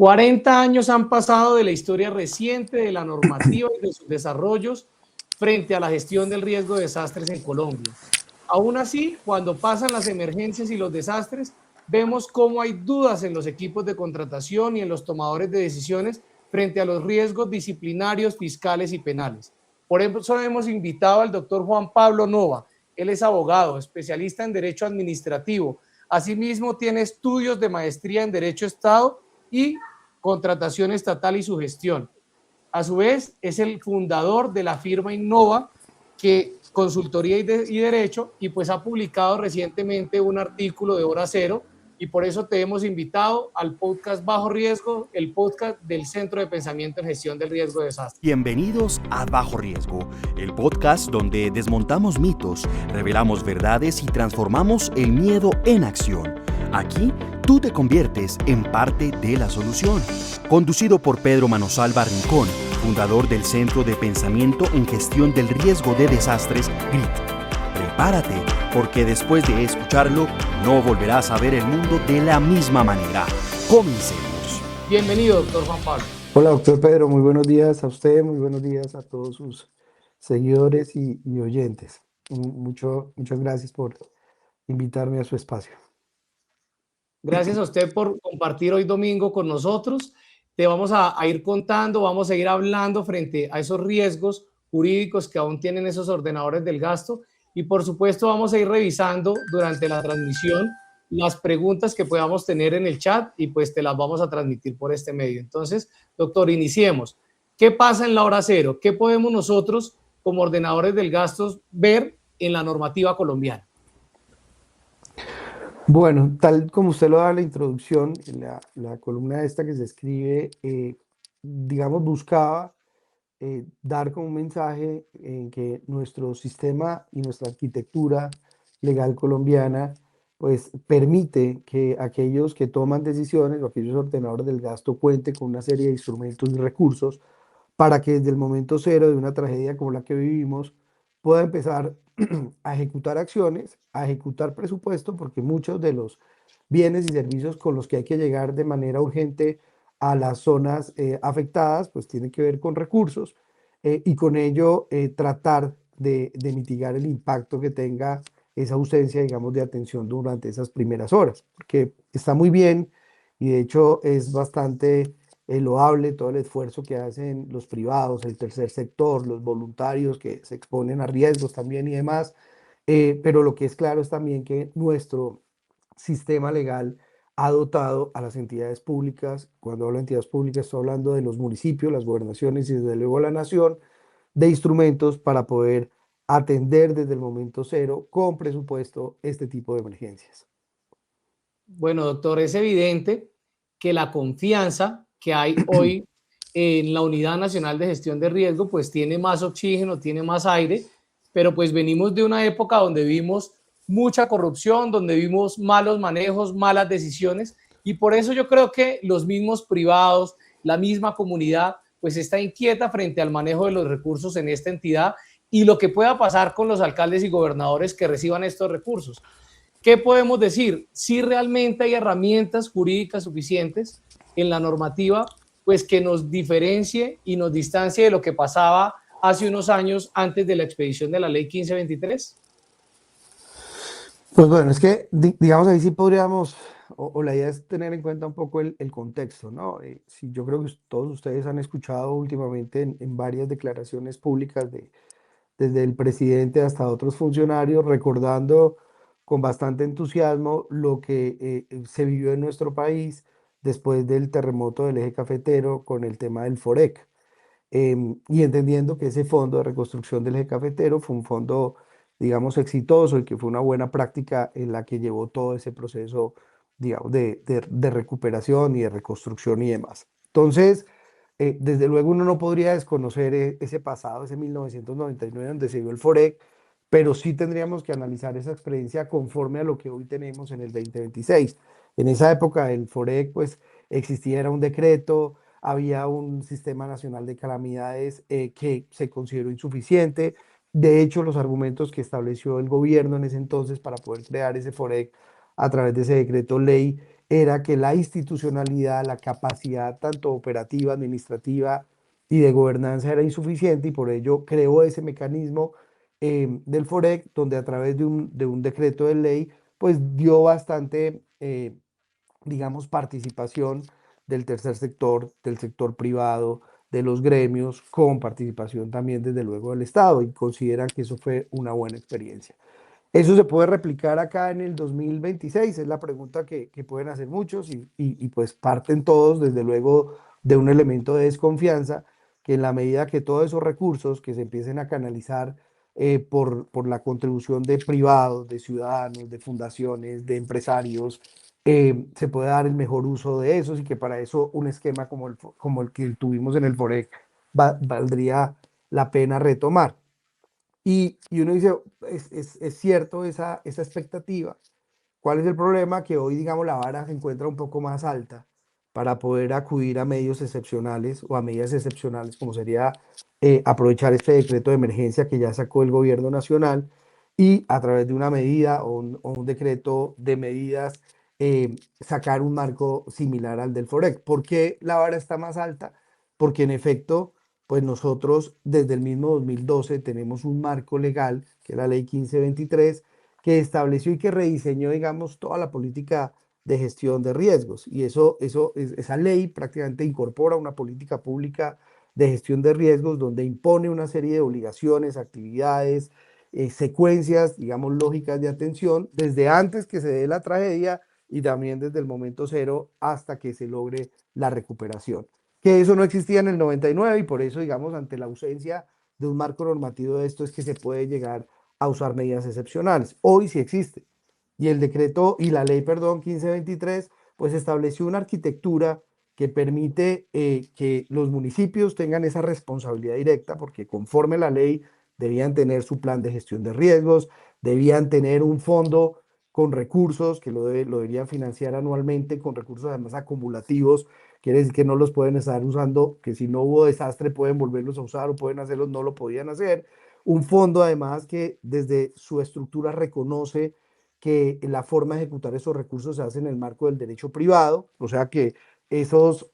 40 años han pasado de la historia reciente de la normativa y de sus desarrollos frente a la gestión del riesgo de desastres en Colombia. Aún así, cuando pasan las emergencias y los desastres, vemos cómo hay dudas en los equipos de contratación y en los tomadores de decisiones frente a los riesgos disciplinarios, fiscales y penales. Por eso hemos invitado al doctor Juan Pablo Nova. Él es abogado, especialista en Derecho Administrativo. Asimismo, tiene estudios de maestría en Derecho Estado y Contratación Estatal y su gestión. A su vez, es el fundador de la firma Innova, que consultoría y derecho, y pues ha publicado recientemente un artículo de Hora Cero, y por eso te hemos invitado al podcast Bajo Riesgo, el podcast del Centro de Pensamiento en Gestión del Riesgo de Desastre. Bienvenidos a Bajo Riesgo, el podcast donde desmontamos mitos, revelamos verdades y transformamos el miedo en acción. Aquí tú te conviertes en parte de la solución. Conducido por Pedro Manosalva Rincón, fundador del Centro de Pensamiento en Gestión del Riesgo de Desastres, GRIT. Prepárate, porque después de escucharlo, no volverás a ver el mundo de la misma manera. Comencemos. Bienvenido, doctor Juan Pablo. Hola, doctor Pedro. Muy buenos días a usted, muy buenos días a todos sus seguidores y oyentes. Muchas gracias por invitarme a su espacio. Gracias a usted por compartir hoy domingo con nosotros. Te vamos a ir contando, vamos a ir hablando frente a esos riesgos jurídicos que aún tienen esos ordenadores del gasto, y por supuesto vamos a ir revisando durante la transmisión las preguntas que podamos tener en el chat, y pues te las vamos a transmitir por este medio. Entonces, doctor, iniciemos. ¿Qué pasa en la hora cero? ¿Qué podemos nosotros como ordenadores del gasto ver en la normativa colombiana? Bueno, tal como usted lo da en la introducción, en la columna esta que se escribe, digamos, buscaba dar como un mensaje en que nuestro sistema y nuestra arquitectura legal colombiana pues permite que aquellos que toman decisiones o aquellos ordenadores del gasto cuenten con una serie de instrumentos y recursos para que desde el momento cero de una tragedia como la que vivimos pueda empezar a ejecutar acciones, a ejecutar presupuesto, porque muchos de los bienes y servicios con los que hay que llegar de manera urgente a las zonas afectadas, pues tiene que ver con recursos y con ello tratar de mitigar el impacto que tenga esa ausencia, digamos, de atención durante esas primeras horas, porque está muy bien y de hecho es bastante loable todo el esfuerzo que hacen los privados, el tercer sector, los voluntarios que se exponen a riesgos también y demás, pero lo que es claro es también que nuestro sistema legal ha dotado a las entidades públicas. Cuando hablo de entidades públicas estoy hablando de los municipios, las gobernaciones y desde luego la nación, de instrumentos para poder atender desde el momento cero con presupuesto este tipo de emergencias. Bueno, doctor, es evidente que la confianza que hay hoy en la Unidad Nacional de Gestión de Riesgo pues tiene más oxígeno, tiene más aire, pero pues venimos de una época donde vimos mucha corrupción, donde vimos malos manejos, malas decisiones, y por eso yo creo que los mismos privados, la misma comunidad, pues está inquieta frente al manejo de los recursos en esta entidad y lo que pueda pasar con los alcaldes y gobernadores que reciban estos recursos. ¿Qué podemos decir? Si realmente hay herramientas jurídicas suficientes en la normativa, pues que nos diferencie y nos distancie de lo que pasaba hace unos años antes de la expedición de la ley 1523. Pues bueno, es que digamos ahí sí podríamos, o la idea es tener en cuenta un poco el contexto, ¿no? Sí, yo creo que todos ustedes han escuchado últimamente en varias declaraciones públicas desde el presidente hasta otros funcionarios recordando con bastante entusiasmo lo que se vivió en nuestro país después del terremoto del eje cafetero con el tema del FOREC. Y entendiendo que ese fondo de reconstrucción del eje cafetero fue un fondo, digamos, exitoso y que fue una buena práctica en la que llevó todo ese proceso, digamos, de recuperación y de reconstrucción y demás. Entonces, desde luego uno no podría desconocer ese pasado, ese 1999 donde se dio el FOREC, pero sí tendríamos que analizar esa experiencia conforme a lo que hoy tenemos en el 2026. En esa época el FOREC pues existía, era un decreto, había un sistema nacional de calamidades que se consideró insuficiente. De hecho, los argumentos que estableció el gobierno en ese entonces para poder crear ese FOREC a través de ese decreto ley era que la institucionalidad, la capacidad tanto operativa, administrativa y de gobernanza era insuficiente y por ello creó ese mecanismo del FOREC, donde a través de un decreto de ley, pues dio bastante, digamos, participación del tercer sector, del sector privado, de los gremios, con participación también, desde luego, del Estado, y consideran que eso fue una buena experiencia. ¿Eso se puede replicar acá en el 2026? Es la pregunta que pueden hacer muchos y pues parten todos, desde luego, de un elemento de desconfianza, que en la medida que todos esos recursos que se empiecen a canalizar por la contribución de privados, de ciudadanos, de fundaciones, de empresarios, se puede dar el mejor uso de esos y que para eso un esquema como el que tuvimos en el FOREC valdría la pena retomar. Y uno dice, es cierto esa expectativa. ¿Cuál es el problema? Que hoy, digamos, la vara se encuentra un poco más alta para poder acudir a medios excepcionales o a medidas excepcionales, como sería aprovechar este decreto de emergencia que ya sacó el gobierno nacional y a través de una medida o un decreto de medidas sacar un marco similar al del FOREC. ¿Por qué la vara está más alta? Porque en efecto, pues nosotros desde el mismo 2012 tenemos un marco legal, que es la ley 1523, que estableció y que rediseñó, digamos, toda la política de gestión de riesgos. Y esa ley prácticamente incorpora una política pública de gestión de riesgos donde impone una serie de obligaciones, actividades, secuencias, digamos, lógicas de atención, desde antes que se dé la tragedia y también desde el momento cero hasta que se logre la recuperación. Que eso no existía en el 99 y por eso, digamos, ante la ausencia de un marco normativo de esto es que se puede llegar a usar medidas excepcionales. Hoy sí existe. Y el decreto y la ley, perdón, 1523, pues estableció una arquitectura que permite que los municipios tengan esa responsabilidad directa, porque conforme la ley debían tener su plan de gestión de riesgos, debían tener un fondo con recursos que lo deberían financiar anualmente, con recursos además acumulativos, quiere decir que no los pueden estar usando, que si no hubo desastre pueden volverlos a usar o pueden hacerlos, no lo podían hacer. Un fondo además que desde su estructura reconoce que la forma de ejecutar esos recursos se hace en el marco del derecho privado, o sea que esos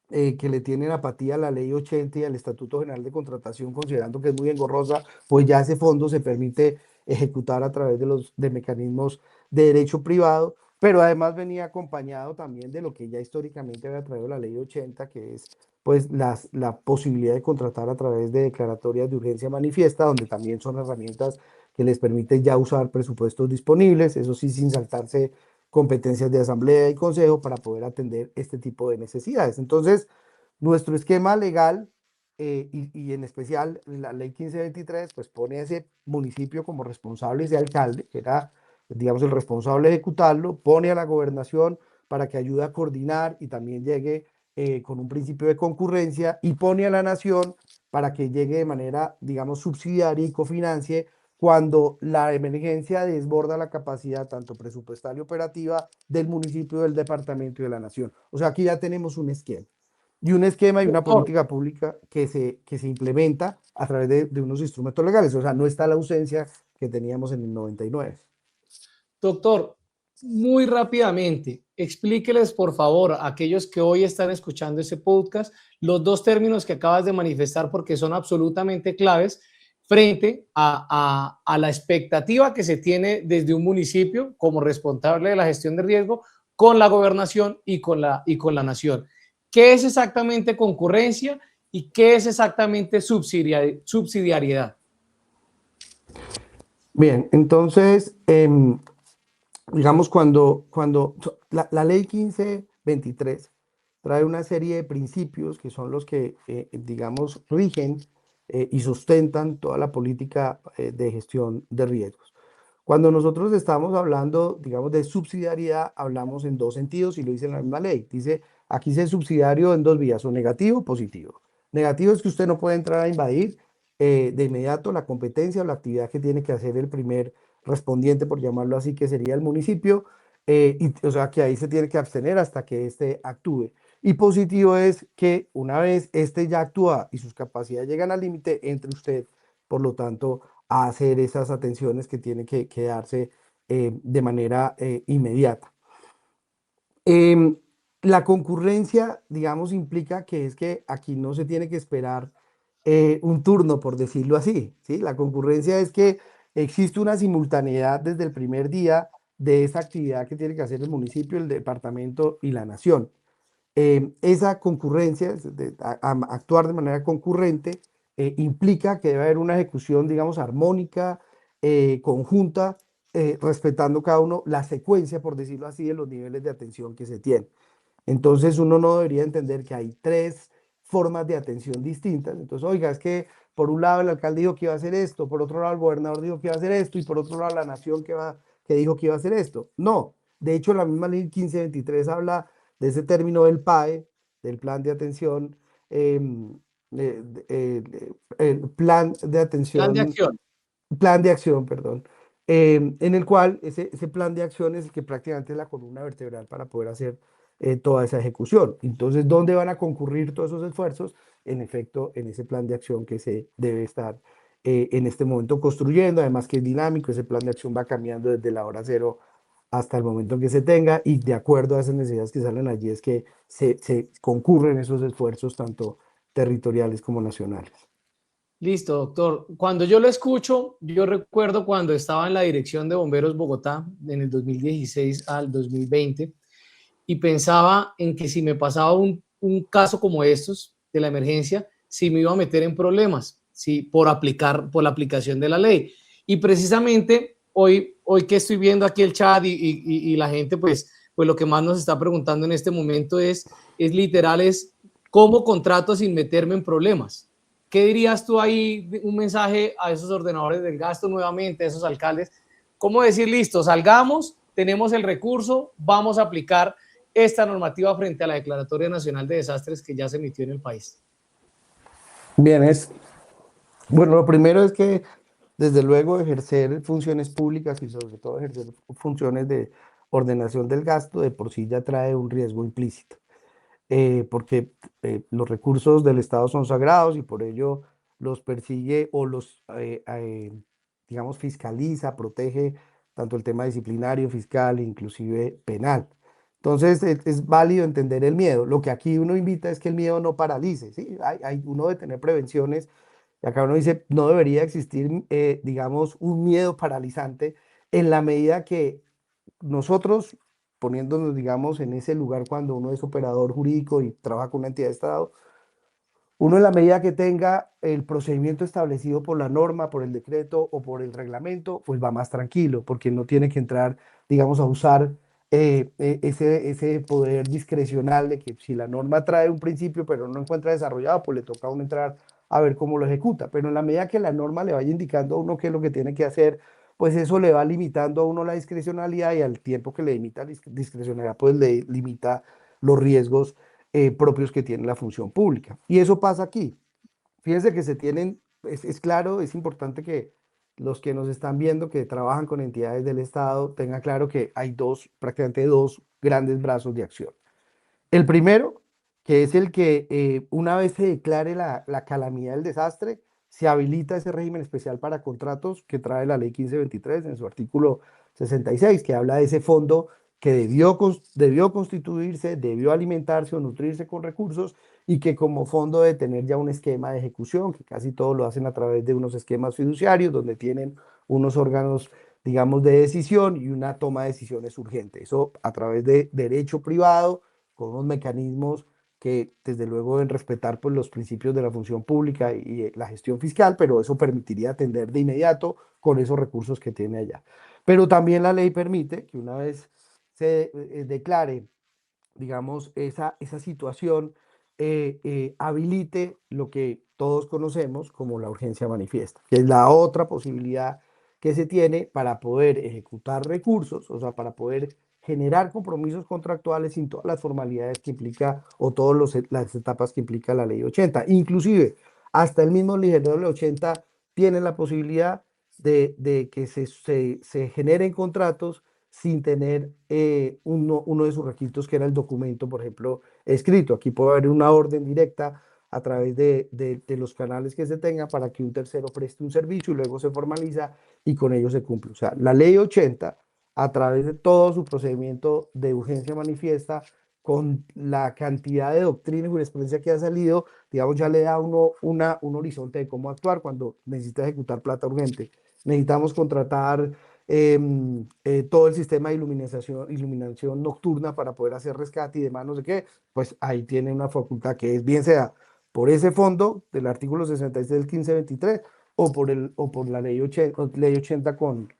que le tienen apatía a la ley 80 y al Estatuto General de Contratación, considerando que es muy engorrosa, pues ya ese fondo se permite ejecutar a través de mecanismos de derecho privado, pero además venía acompañado también de lo que ya históricamente había traído la ley 80, que es pues la posibilidad de contratar a través de declaratorias de urgencia manifiesta, donde también son herramientas que les permiten ya usar presupuestos disponibles, eso sí, sin saltarse competencias de asamblea y consejo para poder atender este tipo de necesidades. Entonces, nuestro esquema legal y en especial la ley 1523, pues pone a ese municipio como responsable, ese alcalde, que era, digamos, el responsable de ejecutarlo, pone a la gobernación para que ayude a coordinar y también llegue con un principio de concurrencia y pone a la nación para que llegue de manera, digamos, subsidiaria y cofinancie cuando la emergencia desborda la capacidad tanto presupuestal y operativa del municipio, del departamento y de la nación. O sea, aquí ya tenemos un esquema. Y un esquema y una Doctor, política pública que se implementa a través de unos instrumentos legales. O sea, no está la ausencia que teníamos en el 99. doctor, muy rápidamente, explíqueles por favor a aquellos que hoy están escuchando ese podcast los dos términos que acabas de manifestar porque son absolutamente claves frente a la expectativa que se tiene desde un municipio como responsable de la gestión de riesgo con la gobernación y con la nación. ¿Qué es exactamente concurrencia y qué es exactamente subsidiariedad? Bien, entonces, digamos, cuando la ley 1523 trae una serie de principios que son los que, digamos, rigen y sustentan toda la política de gestión de riesgos. Cuando nosotros estamos hablando, digamos, de subsidiariedad, hablamos en dos sentidos y lo dice la misma ley. Dice, aquí se subsidiario en dos vías, o negativo o positivo. Negativo es que usted no puede entrar a invadir de inmediato la competencia o la actividad que tiene que hacer el primer respondiente, por llamarlo así, que sería el municipio, o sea que ahí se tiene que abstener hasta que éste actúe. Y positivo es que una vez éste ya actúa y sus capacidades llegan al límite, entre usted, por lo tanto, a hacer esas atenciones que tiene que darse de manera inmediata. Em, la concurrencia, digamos, implica que es que aquí no se tiene que esperar un turno, por decirlo así, ¿sí? La concurrencia es que existe una simultaneidad desde el primer día de esa actividad que tiene que hacer el municipio, el departamento y la nación. Esa concurrencia, actuar de manera concurrente, implica que debe haber una ejecución, digamos, armónica, conjunta, respetando cada uno la secuencia, por decirlo así, de los niveles de atención que se tienen. Entonces uno no debería entender que hay tres formas de atención distintas. Entonces, oiga, es que por un lado el alcalde dijo que iba a hacer esto, por otro lado el gobernador dijo que iba a hacer esto y por otro lado la nación que dijo que iba a hacer esto. No, de hecho la misma ley 1523 habla de ese término del PAE, del plan de atención, el plan de Plan de atención, acción. plan de acción, perdón, en el cual ese plan de acción es el que prácticamente es la columna vertebral para poder hacer toda esa ejecución. Entonces, ¿dónde van a concurrir todos esos esfuerzos? En efecto, en ese plan de acción que se debe estar en este momento construyendo, además que es dinámico, ese plan de acción va cambiando desde la hora cero hasta el momento en que se tenga y de acuerdo a esas necesidades que salen allí es que se concurren esos esfuerzos tanto territoriales como nacionales. Listo, doctor. Cuando yo lo escucho, yo recuerdo cuando estaba en la Dirección de Bomberos Bogotá en el 2016 al 2020 y pensaba en que si me pasaba un caso como estos de la emergencia, si me iba a meter en problemas, si por la aplicación de la ley. Y precisamente hoy que estoy viendo aquí el chat y la gente, pues lo que más nos está preguntando en este momento es literal, es cómo contrato sin meterme en problemas. ¿Qué dirías tú ahí, un mensaje a esos ordenadores del gasto nuevamente, a esos alcaldes? ¿Cómo decir, listo, salgamos, tenemos el recurso, vamos a aplicar esta normativa frente a la Declaratoria Nacional de Desastres que ya se emitió en el país? Bien, bueno, lo primero es que desde luego ejercer funciones públicas y sobre todo ejercer funciones de ordenación del gasto de por sí ya trae un riesgo implícito, porque los recursos del Estado son sagrados y por ello los persigue o digamos, fiscaliza, protege tanto el tema disciplinario, fiscal e inclusive penal. Entonces es válido entender el miedo. Lo que aquí uno invita es que el miedo no paralice, ¿sí? Uno debe tener prevenciones y acá uno dice, no debería existir, digamos, un miedo paralizante en la medida que nosotros, poniéndonos, digamos, en ese lugar cuando uno es operador jurídico y trabaja con una entidad de Estado, uno en la medida que tenga el procedimiento establecido por la norma, por el decreto o por el reglamento, pues va más tranquilo, porque no tiene que entrar, digamos, a usar ese poder discrecional de que si la norma trae un principio pero no encuentra desarrollado, pues le toca a uno entrar a ver cómo lo ejecuta. Pero en la medida que la norma le vaya indicando a uno qué es lo que tiene que hacer, pues eso le va limitando a uno la discrecionalidad y al tiempo que le limita la discrecionalidad, pues le limita los riesgos propios que tiene la función pública. Y eso pasa aquí. Fíjense que se tienen, es claro, es importante que los que nos están viendo, que trabajan con entidades del Estado, tengan claro que hay prácticamente dos grandes brazos de acción. El primero, que es el que una vez se declare la calamidad del desastre, se habilita ese régimen especial para contratos que trae la ley 1523 en su artículo 66, que habla de ese fondo que debió constituirse, debió alimentarse o nutrirse con recursos y que como fondo debe tener ya un esquema de ejecución, que casi todos lo hacen a través de unos esquemas fiduciarios, donde tienen unos órganos, digamos, de decisión y una toma de decisiones urgente. Eso a través de derecho privado con unos mecanismos que desde luego deben respetar pues, los principios de la función pública y la gestión fiscal, pero eso permitiría atender de inmediato con esos recursos que tiene allá. Pero también la ley permite que una vez se declare, digamos, esa situación, habilite lo que todos conocemos como la urgencia manifiesta, que es la otra posibilidad que se tiene para poder ejecutar recursos, o sea, para poder generar compromisos contractuales sin todas las formalidades que implica o todas las etapas que implica la ley 80. Inclusive, hasta el mismo ligero de 80 tiene la posibilidad de que se generen contratos sin tener uno de sus requisitos que era el documento, por ejemplo, escrito. Aquí puede haber una orden directa a través de los canales que se tengan para que un tercero preste un servicio y luego se formaliza y con ello se cumple. O sea, la ley 80 a través de todo su procedimiento de urgencia manifiesta, con la cantidad de doctrina y jurisprudencia que ha salido, digamos, ya le da a uno un horizonte de cómo actuar cuando necesita ejecutar plata urgente. Necesitamos contratar todo el sistema de iluminación nocturna para poder hacer rescate y demás, no sé qué, pues ahí tiene una facultad que es bien sea por ese fondo del artículo 66 del 1523 o por la ley 80 con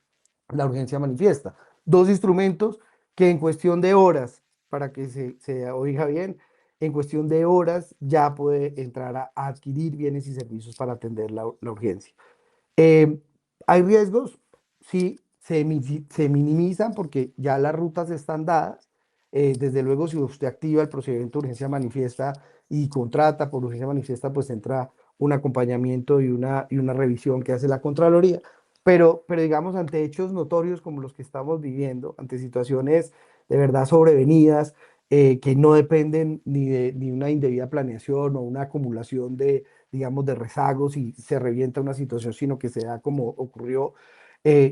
la urgencia manifiesta. Dos instrumentos que en cuestión de horas, para que se oiga bien, en cuestión de horas ya puede entrar a adquirir bienes y servicios para atender la urgencia. Eh, ¿Hay riesgos? Sí, se minimizan porque ya las rutas están dadas. Desde luego, si usted activa el procedimiento de urgencia manifiesta y contrata por urgencia manifiesta, pues entra un acompañamiento y una revisión que hace la Contraloría. Pero digamos, ante hechos notorios como los que estamos viviendo, ante situaciones de verdad sobrevenidas, que no dependen ni una indebida planeación o una acumulación digamos, de rezagos y se revienta una situación, sino que se da como ocurrió,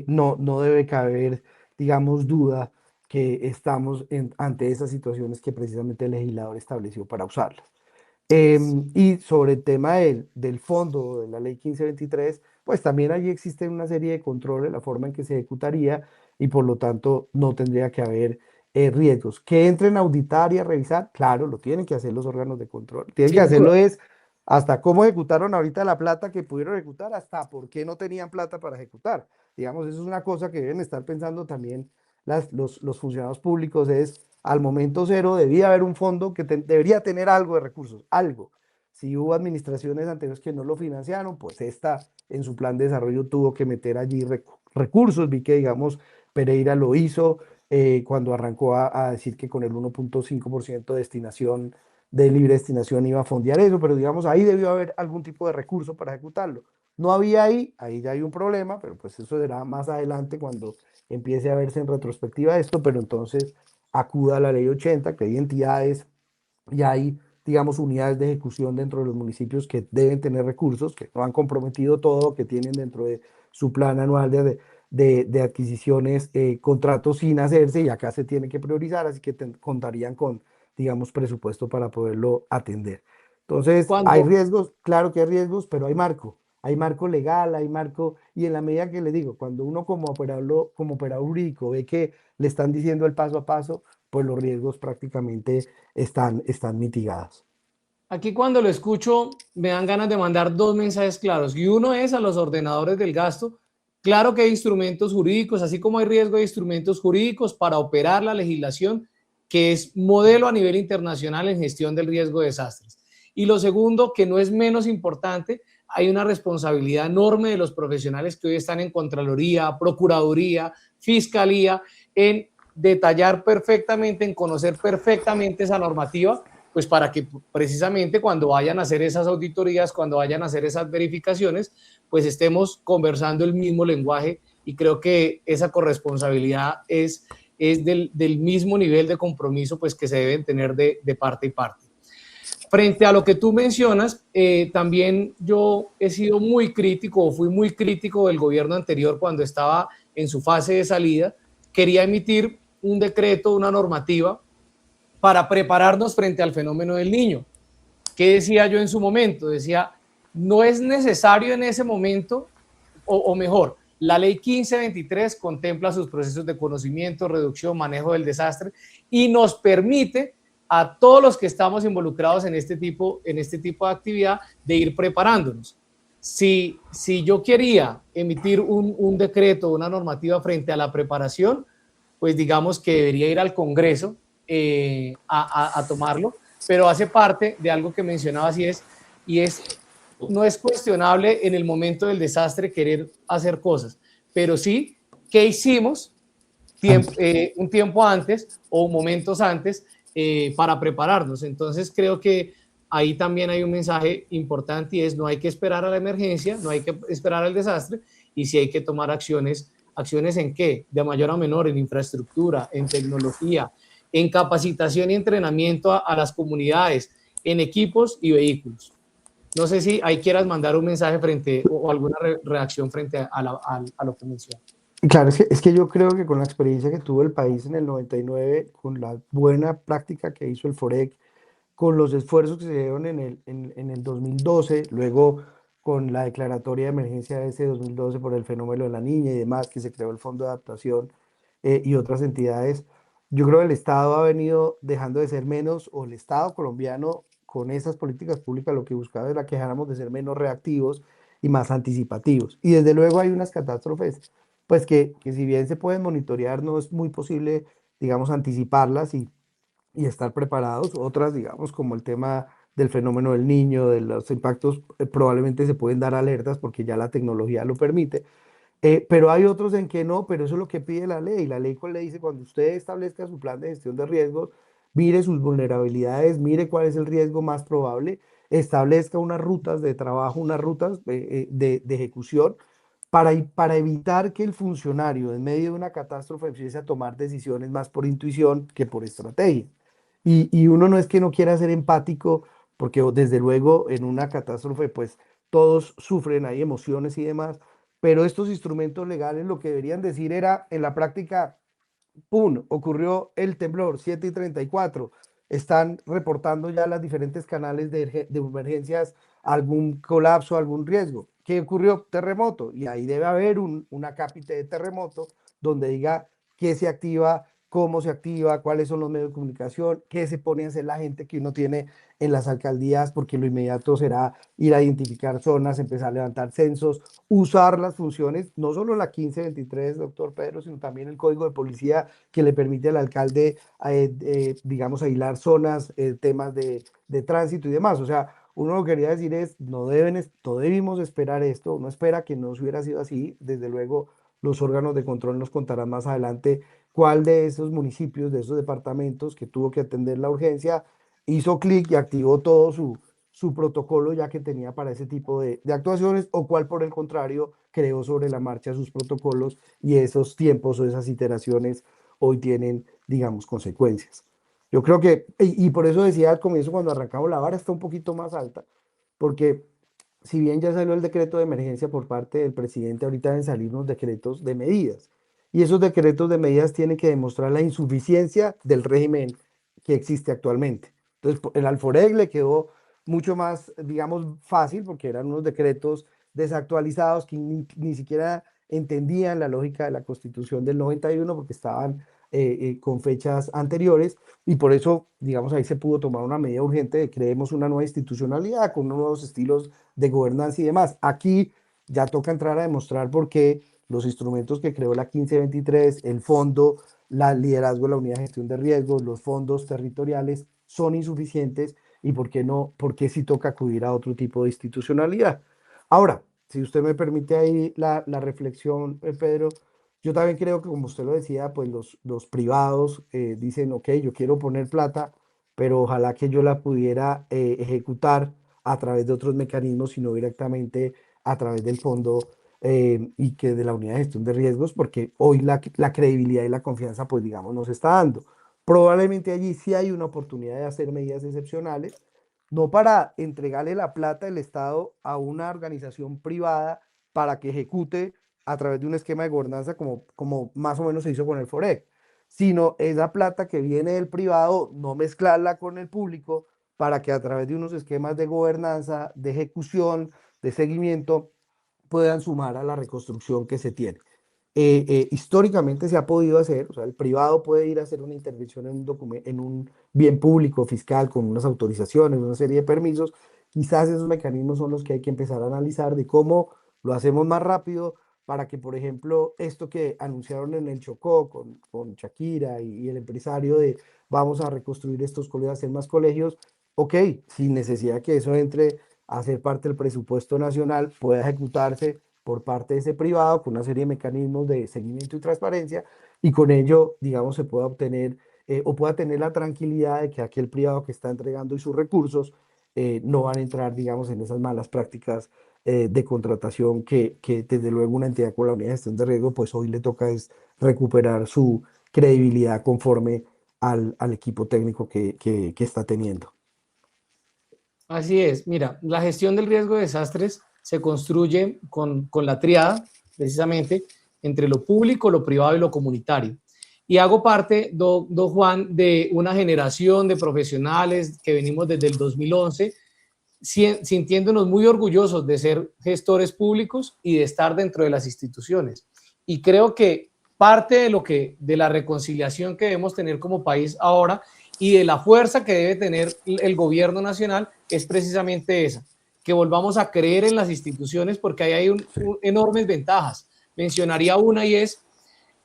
no debe caber, digamos, duda que estamos ante esas situaciones que precisamente el legislador estableció para usarlas. Y sobre el tema del fondo de la ley 1523, pues también allí existe una serie de controles, la forma en que se ejecutaría y por lo tanto no tendría que haber riesgos. Que entren a auditar y a revisar, claro, lo tienen que hacer los órganos de control. Tienen que Sin hacerlo duda. es hasta cómo ejecutaron ahorita la plata que pudieron ejecutar, hasta por qué no tenían plata para ejecutar. Digamos, eso es una cosa que deben estar pensando también los funcionarios públicos, es al momento cero debía haber un fondo que debería tener algo de recursos, algo. Si hubo administraciones anteriores que no lo financiaron, pues esta en su plan de desarrollo tuvo que meter allí recursos. Vi que, digamos, Pereira lo hizo cuando arrancó a decir que con el 1.5% de destinación, de libre destinación, iba a fondear eso, pero digamos, ahí debió haber algún tipo de recurso para ejecutarlo. No había ahí ya hay un problema, pero pues eso será más adelante cuando empiece a verse en retrospectiva esto, pero entonces acuda a la ley 80, que hay entidades y hay, digamos, unidades de ejecución dentro de los municipios que deben tener recursos, que no han comprometido todo, que tienen dentro de su plan anual de adquisiciones contratos sin hacerse y acá se tiene que priorizar, así que contarían con, digamos, presupuesto para poderlo atender. Entonces, hay Cuando, riesgos, claro que hay riesgos, pero hay marco legal, hay marco, y en la medida que le digo, cuando uno como operador jurídico ve que le están diciendo el paso a paso, pues los riesgos prácticamente están mitigados. Aquí cuando lo escucho me dan ganas de mandar dos mensajes claros y uno es a los ordenadores del gasto. Claro que hay instrumentos jurídicos, así como hay riesgo de instrumentos jurídicos para operar la legislación que es modelo a nivel internacional en gestión del riesgo de desastres. Y lo segundo, que no es menos importante, hay una responsabilidad enorme de los profesionales que hoy están en Contraloría, Procuraduría, Fiscalía, en detallar perfectamente, en conocer perfectamente esa normativa, pues para que precisamente cuando vayan a hacer esas auditorías, cuando vayan a hacer esas verificaciones, pues estemos conversando el mismo lenguaje y creo que esa corresponsabilidad es del mismo nivel de compromiso pues que se deben tener de parte y parte. Frente a lo que tú mencionas, también yo he sido muy crítico o fui muy crítico del gobierno anterior cuando estaba en su fase de salida. Quería emitir un decreto, una normativa para prepararnos frente al fenómeno del niño. ¿Qué decía yo en su momento? Decía, no es necesario en ese momento, o mejor, la ley 1523 contempla sus procesos de conocimiento, reducción, manejo del desastre y nos permite a todos los que estamos involucrados en este tipo de actividad de ir preparándonos. Si yo quería emitir un decreto, una normativa frente a la preparación, pues digamos que debería ir al Congreso a tomarlo, pero hace parte de algo que mencionabas no es cuestionable en el momento del desastre querer hacer cosas, pero sí, ¿qué hicimos un tiempo antes o momentos antes para prepararnos? Entonces creo que ahí también hay un mensaje importante y es no hay que esperar a la emergencia, no hay que esperar al desastre y sí hay que tomar acciones. ¿Acciones en qué? De mayor a menor, en infraestructura, en tecnología, en capacitación y entrenamiento a las comunidades, en equipos y vehículos. No sé si ahí quieras mandar un mensaje frente o alguna reacción frente a lo que mencionas. Claro, es que yo creo que con la experiencia que tuvo el país en el 99, con la buena práctica que hizo el FOREC, con los esfuerzos que se dieron en el 2012, luego con la declaratoria de emergencia de ese 2012 por el fenómeno de la niña y demás, que se creó el Fondo de Adaptación y otras entidades, yo creo que el Estado ha venido dejando de ser menos, o el Estado colombiano con esas políticas públicas lo que buscaba era que dejáramos de ser menos reactivos y más anticipativos. Y desde luego hay unas catástrofes, pues que si bien se pueden monitorear, no es muy posible, digamos, anticiparlas y estar preparados. Otras, digamos, como el tema del fenómeno del niño, de los impactos, probablemente se pueden dar alertas porque ya la tecnología lo permite. Pero hay otros en que no, pero eso es lo que pide la ley. La ley cuál le dice, cuando usted establezca su plan de gestión de riesgos, mire sus vulnerabilidades, mire cuál es el riesgo más probable, establezca unas rutas de trabajo, unas rutas de ejecución para evitar que el funcionario en medio de una catástrofe empiece a tomar decisiones más por intuición que por estrategia. Y uno no es que no quiera ser empático, porque desde luego en una catástrofe pues todos sufren, hay emociones y demás, pero estos instrumentos legales lo que deberían decir era en la práctica: ¡pum! Ocurrió el temblor, 7:34. Están reportando ya las diferentes canales de emergencias algún colapso, algún riesgo. ¿Qué ocurrió? Terremoto. Y ahí debe haber una cápita de terremoto donde diga qué se activa, cómo se activa, cuáles son los medios de comunicación, qué se pone a hacer la gente que uno tiene en las alcaldías, porque lo inmediato será ir a identificar zonas, empezar a levantar censos, usar las funciones, no solo la 1523, doctor Pedro, sino también el código de policía que le permite al alcalde, digamos, aislar zonas, temas de tránsito y demás. O sea, uno lo que quería decir es, no debimos esperar esto, uno espera que no hubiera sido así. Desde luego, los órganos de control nos contarán más adelante cuál de esos municipios, de esos departamentos que tuvo que atender la urgencia, hizo clic y activó todo su protocolo ya que tenía para ese tipo de actuaciones, o cuál por el contrario creó sobre la marcha sus protocolos y esos tiempos o esas iteraciones hoy tienen, digamos, consecuencias. Yo creo que, y por eso decía al comienzo cuando arrancamos, la vara está un poquito más alta, porque si bien ya salió el decreto de emergencia por parte del presidente, ahorita deben salir unos decretos de medidas. Y esos decretos de medidas tienen que demostrar la insuficiencia del régimen que existe actualmente. Entonces, el Alforeg le quedó mucho más, digamos, fácil porque eran unos decretos desactualizados que ni siquiera entendían la lógica de la Constitución del 91 porque estaban con fechas anteriores, y por eso, digamos, ahí se pudo tomar una medida urgente de creemos una nueva institucionalidad con unos nuevos estilos de gobernanza y demás. Aquí ya toca entrar a demostrar por qué los instrumentos que creó la 1523, el fondo, la liderazgo de la unidad de gestión de riesgos, los fondos territoriales son insuficientes, y por qué no, por qué sí toca acudir a otro tipo de institucionalidad. Ahora, si usted me permite ahí la reflexión, Pedro, yo también creo que, como usted lo decía, pues los privados dicen, ok, yo quiero poner plata, pero ojalá que yo la pudiera ejecutar a través de otros mecanismos y no directamente a través del fondo y que de la unidad de gestión de riesgos, porque hoy la credibilidad y la confianza, pues digamos, nos está dando. Probablemente allí sí hay una oportunidad de hacer medidas excepcionales, no para entregarle la plata del Estado a una organización privada para que ejecute a través de un esquema de gobernanza como más o menos se hizo con el FOREC, sino esa plata que viene del privado, no mezclarla con el público para que a través de unos esquemas de gobernanza, de ejecución, de seguimiento, puedan sumar a la reconstrucción que se tiene. Históricamente se ha podido hacer, o sea, el privado puede ir a hacer una intervención en un bien público fiscal con unas autorizaciones, una serie de permisos. Quizás esos mecanismos son los que hay que empezar a analizar de cómo lo hacemos más rápido para que, por ejemplo, esto que anunciaron en el Chocó con Shakira y el empresario de vamos a reconstruir estos colegios, hacer más colegios, ok, sin necesidad que eso entre a ser parte del presupuesto nacional, pueda ejecutarse por parte de ese privado con una serie de mecanismos de seguimiento y transparencia, y con ello, digamos, se pueda obtener o pueda tener la tranquilidad de que aquel privado que está entregando y sus recursos no van a entrar, digamos, en esas malas prácticas de contratación que desde luego una entidad con la unidad de gestión de riesgo, pues hoy le toca es recuperar su credibilidad conforme al equipo técnico que está teniendo. Así es, mira, la gestión del riesgo de desastres se construye con la triada, precisamente, entre lo público, lo privado y lo comunitario. Y hago parte, don Juan, de una generación de profesionales que venimos desde el 2011, sintiéndonos muy orgullosos de ser gestores públicos y de estar dentro de las instituciones. Y creo que parte de la reconciliación que debemos tener como país ahora y de la fuerza que debe tener el gobierno nacional es precisamente esa, que volvamos a creer en las instituciones, porque ahí hay enormes ventajas. Mencionaría una, y es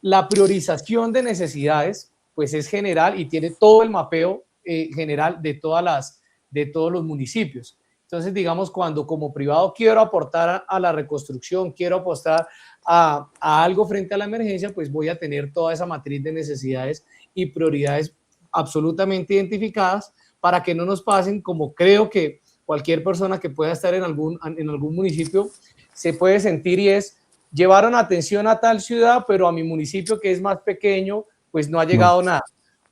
la priorización de necesidades, pues es general y tiene todo el mapeo general de todos los municipios. Entonces, digamos, cuando como privado quiero aportar a la reconstrucción, quiero apostar a algo frente a la emergencia, pues voy a tener toda esa matriz de necesidades y prioridades absolutamente identificadas para que no nos pasen, como creo que cualquier persona que pueda estar en algún municipio se puede sentir, y es: llevaron atención a tal ciudad, pero a mi municipio, que es más pequeño, pues no ha llegado nada.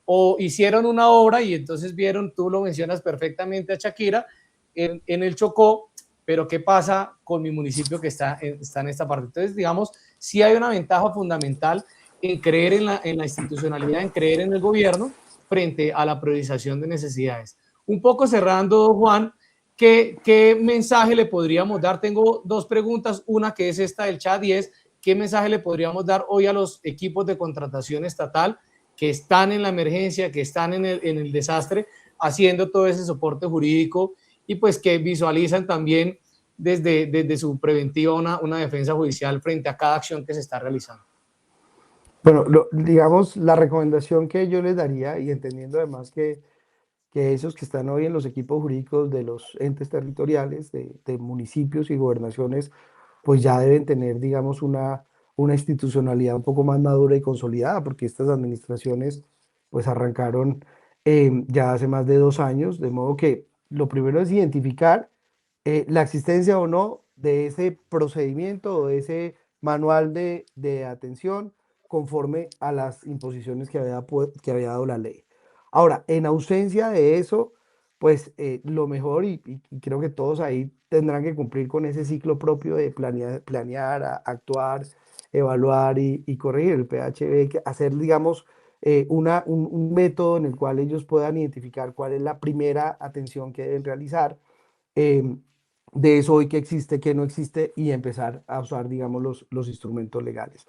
O hicieron una obra y entonces vieron, tú lo mencionas perfectamente a Shakira, en el Chocó, pero ¿qué pasa con mi municipio que está en esta parte? Entonces, digamos, sí hay una ventaja fundamental en creer en la institucionalidad, en creer en el gobierno frente a la priorización de necesidades. Un poco cerrando, Juan, ¿qué mensaje le podríamos dar? Tengo dos preguntas, una que es esta del chat, y es: ¿qué mensaje le podríamos dar hoy a los equipos de contratación estatal que están en la emergencia, que están en el desastre, haciendo todo ese soporte jurídico, y pues que visualizan también desde su preventiva una defensa judicial frente a cada acción que se está realizando? Bueno, digamos, la recomendación que yo les daría, y entendiendo además que esos que están hoy en los equipos jurídicos de los entes territoriales, de municipios y gobernaciones, pues ya deben tener, digamos, una institucionalidad un poco más madura y consolidada, porque estas administraciones pues arrancaron ya hace más de 2 años, de modo que lo primero es identificar la existencia o no de ese procedimiento o de ese manual de atención conforme a las imposiciones que había dado la ley. Ahora, en ausencia de eso, pues lo mejor, y creo que todos ahí tendrán que cumplir con ese ciclo propio de planear, actuar, evaluar y corregir el PHB, hacer, digamos, un método en el cual ellos puedan identificar cuál es la primera atención que deben realizar, de eso hoy que existe, que no existe, y empezar a usar, digamos, los instrumentos legales.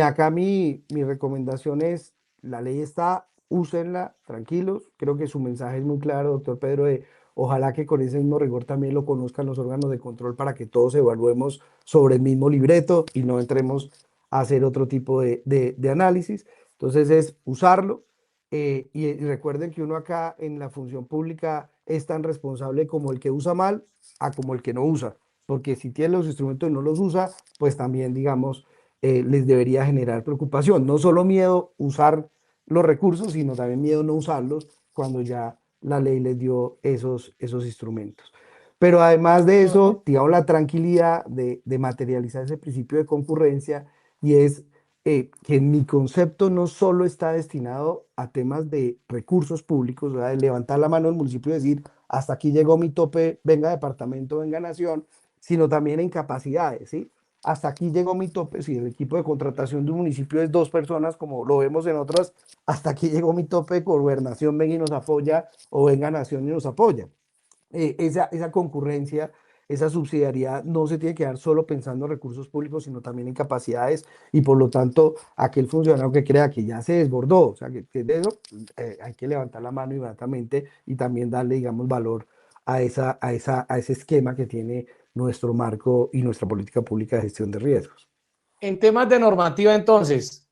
Acá mi recomendación es: la ley está, úsenla, tranquilos. Creo que su mensaje es muy claro, doctor Pedro, de ojalá que con ese mismo rigor también lo conozcan los órganos de control, para que todos evaluemos sobre el mismo libreto y no entremos a hacer otro tipo de análisis. Entonces es usarlo, y recuerden que uno acá en la función pública es tan responsable como el que usa mal a como el que no usa, porque si tiene los instrumentos y no los usa, pues también, digamos, les debería generar preocupación. No solo miedo usar los recursos, sino también miedo no usarlos cuando ya la ley les dio esos instrumentos. Pero además de eso, digamos, la tranquilidad de materializar ese principio de concurrencia, y es que mi concepto no solo está destinado a temas de recursos públicos, ¿verdad? De levantar la mano del municipio y decir: hasta aquí llegó mi tope, venga departamento, venga nación, sino también en capacidades, ¿sí? Hasta aquí llegó mi tope. Si el equipo de contratación de un municipio es 2 personas, como lo vemos en otras, hasta aquí llegó mi tope de gobernación, venga y nos apoya, o venga nación y nos apoya. Esa concurrencia, esa subsidiariedad no se tiene que dar solo pensando en recursos públicos, sino también en capacidades, y por lo tanto aquel funcionario que crea que ya se desbordó, o sea, que de eso hay que levantar la mano inmediatamente y también darle, digamos, valor a ese esquema que tiene nuestro marco y nuestra política pública de gestión de riesgos. En temas de normativa, entonces,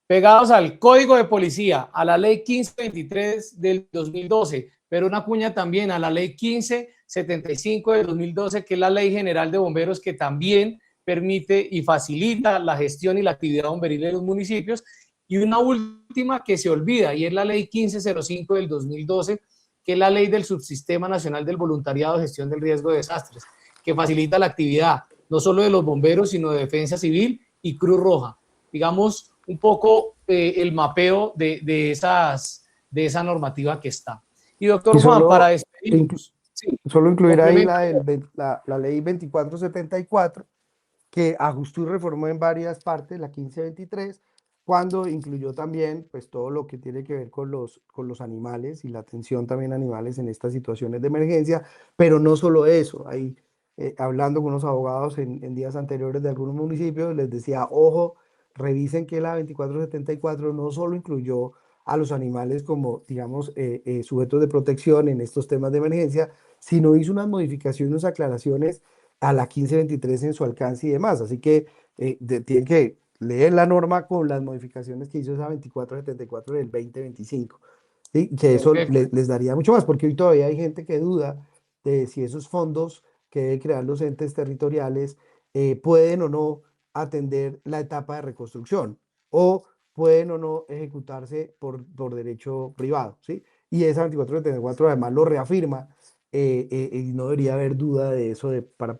pegados al Código de Policía, a la Ley 1523 del 2012, pero una cuña también a la Ley 1575 del 2012, que es la Ley General de Bomberos, que también permite y facilita la gestión y la actividad bomberil de los municipios, y una última que se olvida, y es la Ley 1505 del 2012, que es la Ley del Subsistema Nacional del Voluntariado de Gestión del Riesgo de Desastres, que facilita la actividad no solo de los bomberos, sino de Defensa Civil y Cruz Roja. Digamos, un poco el mapeo de esa normativa que está. Y doctor Juan, para despedirnos. Solo incluir ahí la ley 2474, que ajustó y reformó en varias partes la 1523, cuando incluyó también pues, todo lo que tiene que ver con los animales y la atención también a animales en estas situaciones de emergencia, pero no solo eso, ahí hablando con unos abogados en días anteriores de algunos municipios, les decía, ojo, revisen que la 2474 no solo incluyó a los animales como, digamos, sujetos de protección en estos temas de emergencia, sino hizo unas modificaciones, unas aclaraciones a la 1523 en su alcance y demás. Así que tienen que leer la norma con las modificaciones que hizo esa 2474 del 2025. ¿Sí? Que eso Perfecto. les daría mucho más, porque hoy todavía hay gente que duda de si esos fondos que deben crear los entes territoriales pueden o no atender la etapa de reconstrucción o pueden o no ejecutarse por derecho privado, ¿sí? Y esa 2474 además lo reafirma y no debería haber duda de eso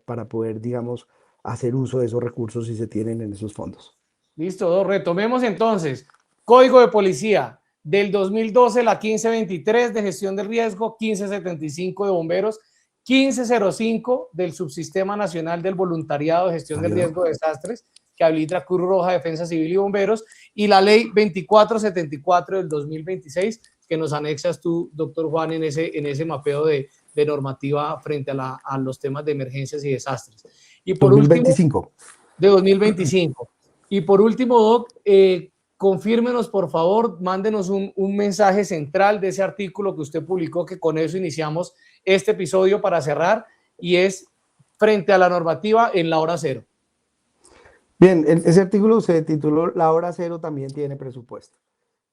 para poder, digamos, hacer uso de esos recursos si se tienen en esos fondos. Listo, retomemos entonces. Código de Policía del 2012, la 1523 de gestión del riesgo, 1575 de bomberos, 1505 del Subsistema Nacional del Voluntariado de Gestión del Riesgo de Desastres, que habilita Cruz Roja, Defensa Civil y Bomberos, y la ley 2474 del 2026, que nos anexas tú, doctor Juan, en ese mapeo de normativa frente a los temas de emergencias y desastres. Y por último, 2025. de 2025. Y por último, Doc, confírmenos, por favor, mándenos un mensaje central de ese artículo que usted publicó, que con eso iniciamos este episodio para cerrar, y es frente a la normativa en la hora cero. Bien, ese artículo se tituló La hora cero también tiene presupuesto.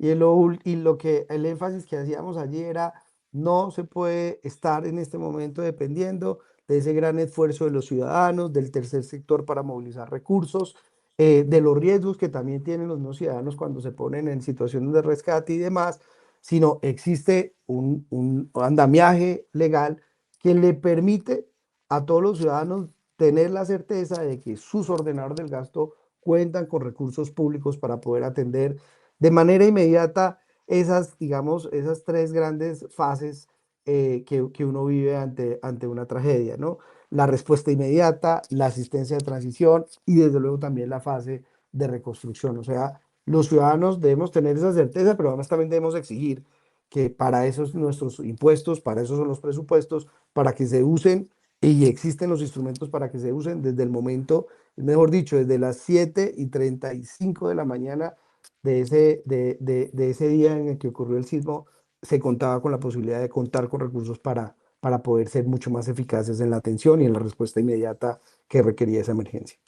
Y el énfasis que hacíamos allí era, no se puede estar en este momento dependiendo de ese gran esfuerzo de los ciudadanos, del tercer sector para movilizar recursos, de los riesgos que también tienen los no ciudadanos cuando se ponen en situaciones de rescate y demás, sino existe un andamiaje legal que le permite a todos los ciudadanos tener la certeza de que sus ordenadores del gasto cuentan con recursos públicos para poder atender de manera inmediata esas, digamos, esas tres grandes fases que uno vive ante una tragedia, ¿no? La respuesta inmediata, la asistencia de transición y desde luego también la fase de reconstrucción. O sea, los ciudadanos debemos tener esa certeza, pero además también debemos exigir que para esos nuestros impuestos, para eso son los presupuestos, para que se usen y existen los instrumentos para que se usen desde el momento, mejor dicho, desde las 7:35 de la mañana de ese día en el que ocurrió el sismo, se contaba con la posibilidad de contar con recursos para poder ser mucho más eficaces en la atención y en la respuesta inmediata que requería esa emergencia.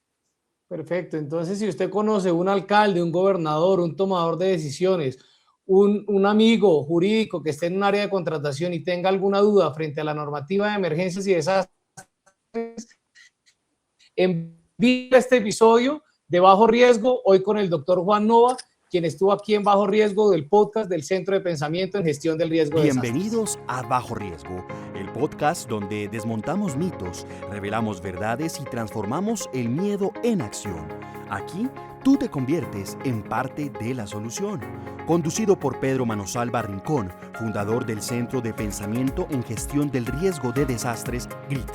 Perfecto. Entonces, si usted conoce un alcalde, un gobernador, un tomador de decisiones, un amigo jurídico que esté en un área de contratación y tenga alguna duda frente a la normativa de emergencias y desastres, envíe este episodio de Bajo Riesgo, hoy con el doctor Juan Nova, quien estuvo aquí en Bajo Riesgo del podcast del Centro de Pensamiento en Gestión del Riesgo de Desastres. Bienvenidos a Bajo Riesgo, el podcast donde desmontamos mitos, revelamos verdades y transformamos el miedo en acción. Aquí tú te conviertes en parte de la solución. Conducido por Pedro Manosalva Rincón, fundador del Centro de Pensamiento en Gestión del Riesgo de Desastres, GRIT.